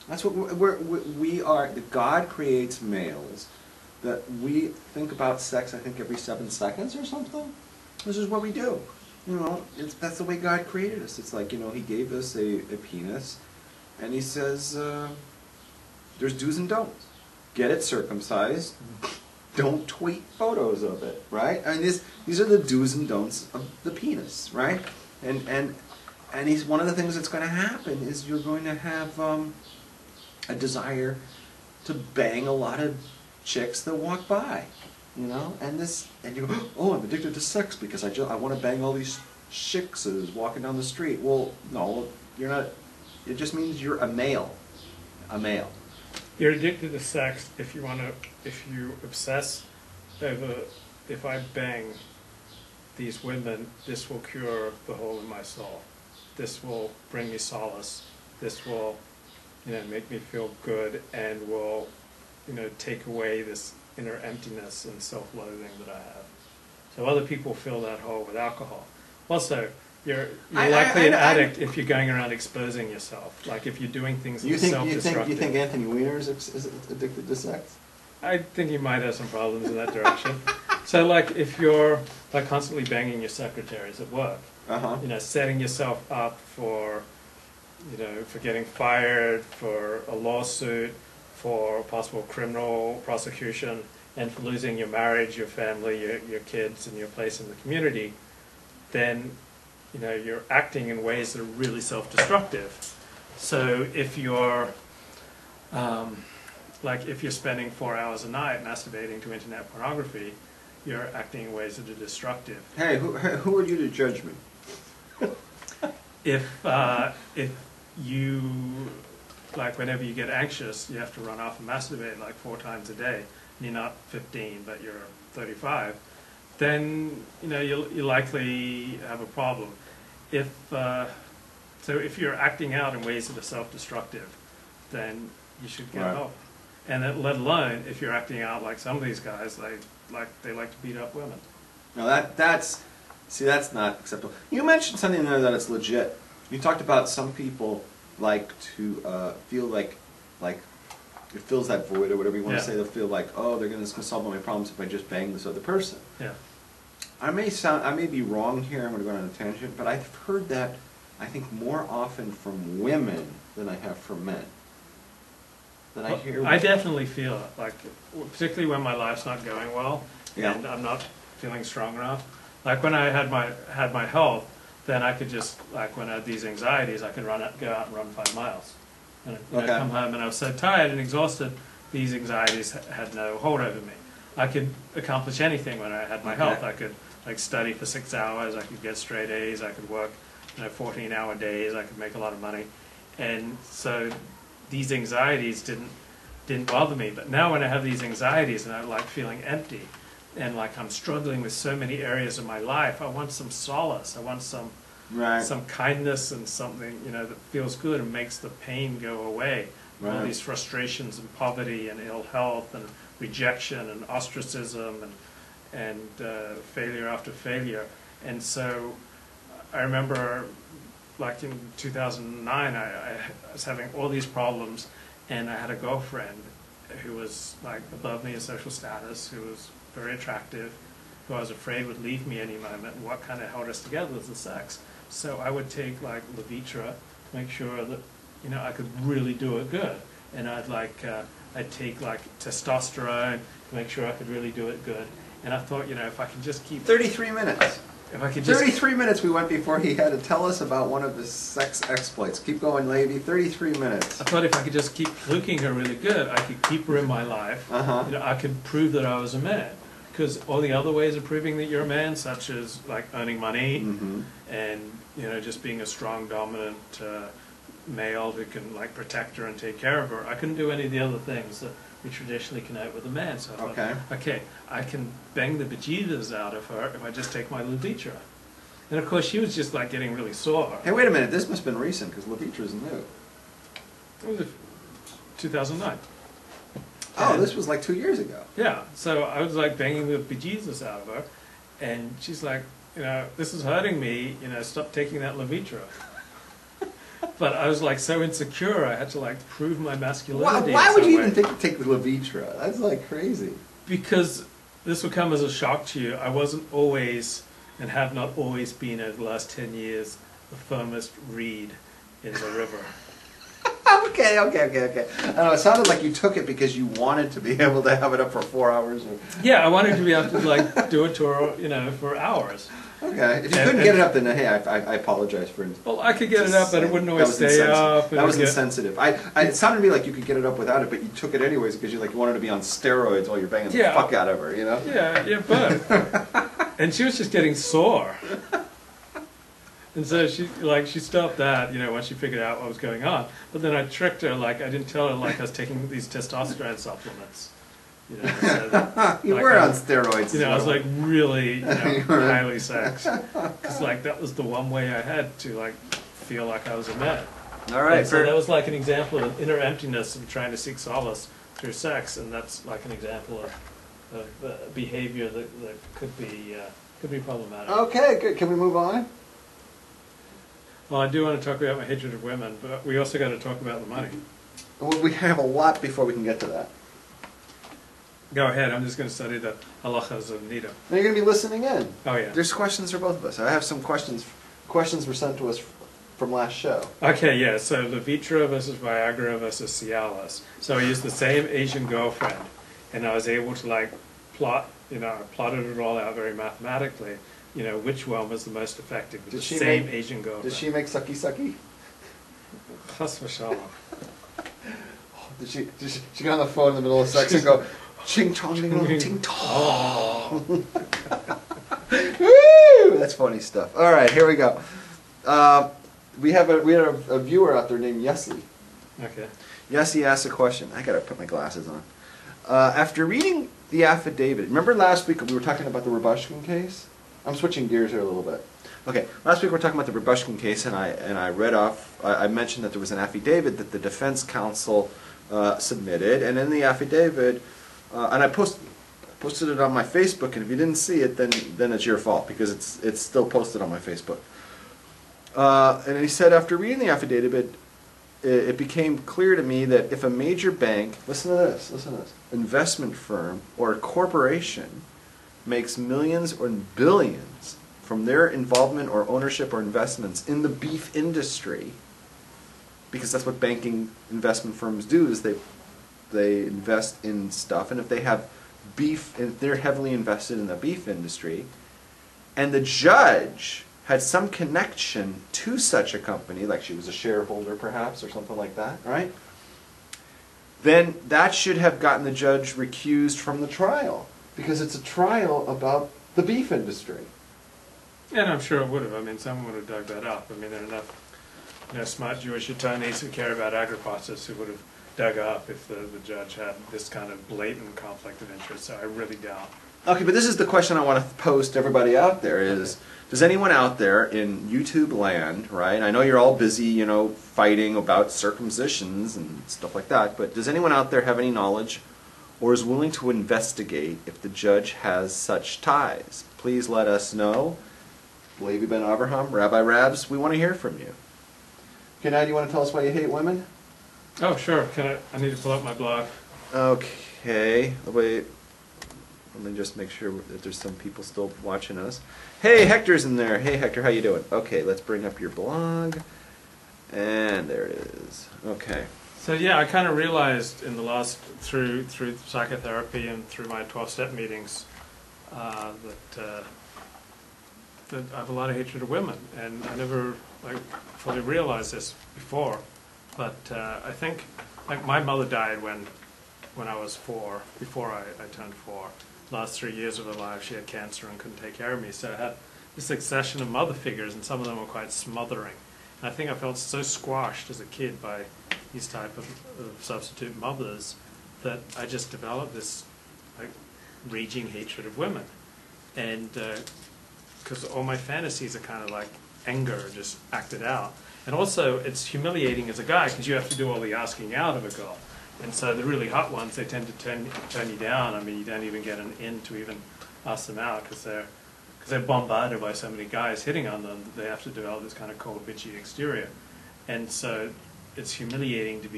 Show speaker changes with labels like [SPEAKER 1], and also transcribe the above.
[SPEAKER 1] That's what we are. God creates males that we think about sex, I think, every 7 seconds or something. This is what we do. You know, that's the way God created us. It's like, you know, He gave us a penis, and He says, there's do's and don'ts. Get it circumcised. Don't tweet photos of it, right? I mean, these are the do's and don'ts of the penis, right? And he's one of the things that's going to happen is you're going to have a desire to bang a lot of chicks that walk by, you know, and you go, oh, I'm addicted to sex because I want to bang all these chicks who's walking down the street. Well, no, you're not. It just means you're a male,
[SPEAKER 2] You're addicted to sex if you obsess over, if I bang these women, this will cure the hole in my soul. This will bring me solace. This will, you know, make me feel good and will, you know, take away this inner emptiness and self-loathing that I have. So other people fill that hole with alcohol. Also, you're likely an addict if you're going around exposing yourself. Like if you're doing things that are self-destructive.
[SPEAKER 1] You think Anthony Weiner is addicted to sex?
[SPEAKER 2] I think he might have some problems in that direction. So like if you're like constantly banging your secretaries at work, you know, setting yourself up for, you know, for getting fired, for a lawsuit, for possible criminal prosecution, and for losing your marriage, your family, your kids, and your place in the community, then, you know, you're acting in ways that are really self-destructive. So if you're, like if you're spending 4 hours a night masturbating to internet pornography, you're acting in ways that are destructive.
[SPEAKER 1] Hey, who are you to judge me?
[SPEAKER 2] If you, like whenever you get anxious, you have to run off and masturbate like 4 times a day, and you're not 15, but you're 35, then, you know, you'll likely have a problem. So if you're acting out in ways that are self-destructive, then you should get help. And let alone if you're acting out like some of these guys, they like to beat up women.
[SPEAKER 1] No, that's not acceptable. You mentioned something there that it's legit. You talked about some people like to feel like it fills that void or whatever you want to say. They'll feel like, oh, they're going to solve all my problems if I just bang this other person.
[SPEAKER 2] Yeah.
[SPEAKER 1] I may be wrong here. I'm going to go on a tangent, but I've heard that I think more often from women than I have from men.
[SPEAKER 2] I definitely feel it, like particularly when my life's not going well and I'm not feeling strong enough. Like when I had my health, then I could just, like when I had these anxieties, I could go out and run 5 miles. And I'd come home and I was so tired and exhausted, these anxieties had no hold over me. I could accomplish anything when I had my health. I could like study for 6 hours, I could get straight A's, I could work, you know, 14-hour days, I could make a lot of money. And so these anxieties didn't bother me. But now when I have these anxieties and I'm like feeling empty and like I'm struggling with so many areas of my life, I want some solace. I want some kindness and something, you know, that feels good and makes the pain go away. All these frustrations and poverty and ill health and rejection and ostracism and failure after failure. And so I remember like in 2009, I was having all these problems, and I had a girlfriend who was like above me in social status, who was very attractive, who I was afraid would leave me any moment, and what kind of held us together was the sex. So I would take like Levitra to make sure that, you know, I could really do it good, and I'd take like testosterone to make sure I could really do it good. And I thought, you know, if I can just keep
[SPEAKER 1] 33 minutes.
[SPEAKER 2] If I could just
[SPEAKER 1] 33 minutes we went before he had to tell us about one of his sex exploits. Keep going, lady. 33 minutes.
[SPEAKER 2] I thought if I could just keep fluking her really good, I could keep her in my life. You know, I could prove that I was a man. Because all the other ways of proving that you're a man, such as like earning money and, you know, just being a strong, dominant male who can like protect her and take care of her, I couldn't do any of the other things that we traditionally connect with a man. So I thought, okay, I can bang the bejesus out of her if I just take my Levitra. And of course, she was just like getting really sore.
[SPEAKER 1] Hey, wait a minute. This must have been recent because Levitra is new.
[SPEAKER 2] It was 2009.
[SPEAKER 1] Oh, this was like 2 years ago.
[SPEAKER 2] Yeah. So I was like banging the bejesus out of her, and she's like, you know, this is hurting me. You know, stop taking that Levitra. but I was like so insecure. I had to like prove my masculinity.
[SPEAKER 1] Why
[SPEAKER 2] in
[SPEAKER 1] would
[SPEAKER 2] some
[SPEAKER 1] you
[SPEAKER 2] way.
[SPEAKER 1] even take the Levitra? That's like crazy.
[SPEAKER 2] Because this will come as a shock to you. I wasn't always, and have not always been over the last 10 years, the firmest reed in the river.
[SPEAKER 1] Okay. I don't know, it sounded like you took it because you wanted to be able to have it up for 4 hours. Or...
[SPEAKER 2] Yeah, I wanted to be able to like do a tour, for hours.
[SPEAKER 1] Okay, if you couldn't get it up, then hey, I apologize for.
[SPEAKER 2] Well, I could get it up, but it wouldn't always stay up.
[SPEAKER 1] That was insensitive. It sounded to me like you could get it up without it, but you took it anyways because you wanted to be on steroids while you're banging the fuck out of her,
[SPEAKER 2] Yeah, but and she was just getting sore. And so she stopped that, once she figured out what was going on. But then I tricked her, I didn't tell her I was taking these testosterone supplements. So that,
[SPEAKER 1] you were on steroids.
[SPEAKER 2] I was really highly sexed. Because that was the one way I had to feel like I was a man.
[SPEAKER 1] All right.
[SPEAKER 2] And so that was an example of inner emptiness and trying to seek solace through sex, and that's an example of behavior that could be problematic.
[SPEAKER 1] Okay, good. Can we move on?
[SPEAKER 2] Well, I do want to talk about my hatred of women, but we also got to talk about the money.
[SPEAKER 1] Well, we have a lot before we can get to that.
[SPEAKER 2] Go ahead. I'm just going to study the halachas of Nida.
[SPEAKER 1] Now you're going to be listening in.
[SPEAKER 2] Oh, yeah.
[SPEAKER 1] There's questions for both of us. I have some questions. Questions were sent to us from last show.
[SPEAKER 2] Okay, yeah. So Levitra versus Viagra versus Cialis. So I used the same Asian girlfriend, and I was able to plot. I plotted it all out very mathematically. Which one was the most effective with the same Asian girlfriend.
[SPEAKER 1] Did she make sucky sucky?
[SPEAKER 2] Chas v'shalom.
[SPEAKER 1] Did she go on the phone in the middle of sex and go, ching chong ding dong, ting tong? Woo! That's funny stuff. All right, here we go. We had a viewer out there named Yessie.
[SPEAKER 2] Okay.
[SPEAKER 1] Yessie asked a question. I gotta put my glasses on. After reading the affidavit, remember last week we were talking about the Rabushkin case? I'm switching gears here a little bit. Okay, last week we were talking about the Rabushkin case, and I read off. I mentioned that there was an affidavit that the defense counsel submitted, and in the affidavit, and I posted it on my Facebook. And if you didn't see it, then it's your fault because it's still posted on my Facebook. And he said, after reading the affidavit, it became clear to me that if a major bank, listen to this, investment firm or corporation makes millions or billions from their involvement or ownership or investments in the beef industry, because that's what banking investment firms do, is they invest in stuff, and if they have beef, and they're heavily invested in the beef industry, and the judge had some connection to such a company, like she was a shareholder perhaps, or something like that, right? Then that should have gotten the judge recused from the trial, because it's a trial about the beef industry.
[SPEAKER 2] And I'm sure it would have. Someone would have dug that up. There are enough smart Jewish attorneys who care about agribusiness who would have dug up if the judge had this kind of blatant conflict of interest. So I really doubt.
[SPEAKER 1] Okay, but this is the question I want to pose to everybody out there is, does anyone out there in YouTube land, right? I know you're all busy, fighting about circumcisions and stuff like that, but does anyone out there have any knowledge or is willing to investigate if the judge has such ties? Please let us know. Levi Ben Abraham, Rabbi Rabs, we want to hear from you. Okay, now do you want to tell us why you hate women?
[SPEAKER 2] Oh, sure. I need to pull up my blog.
[SPEAKER 1] Okay, wait. Let me just make sure that there's some people still watching us. Hey, Hector's in there. Hey, Hector, how you doing? Okay, let's bring up your blog. And there it is. Okay.
[SPEAKER 2] So yeah, I kind of realized in the last, through psychotherapy and through my 12-step meetings, that I have a lot of hatred of women, and I never fully realized this before. But I think, my mother died when I was 4, before I turned 4. Last 3 years of her life, she had cancer and couldn't take care of me. So I had this succession of mother figures, and some of them were quite smothering. And I think I felt so squashed as a kid by these type of substitute mothers that I just developed this raging hatred of women. And because all my fantasies are kind of like anger, just acted out. And also, it's humiliating as a guy because you have to do all the asking out of a girl. And so the really hot ones, they tend to turn you down. You don't even get an in to even ask them out because they're bombarded by so many guys hitting on them. They have to develop this kind of cold, bitchy exterior. And so it's humiliating to be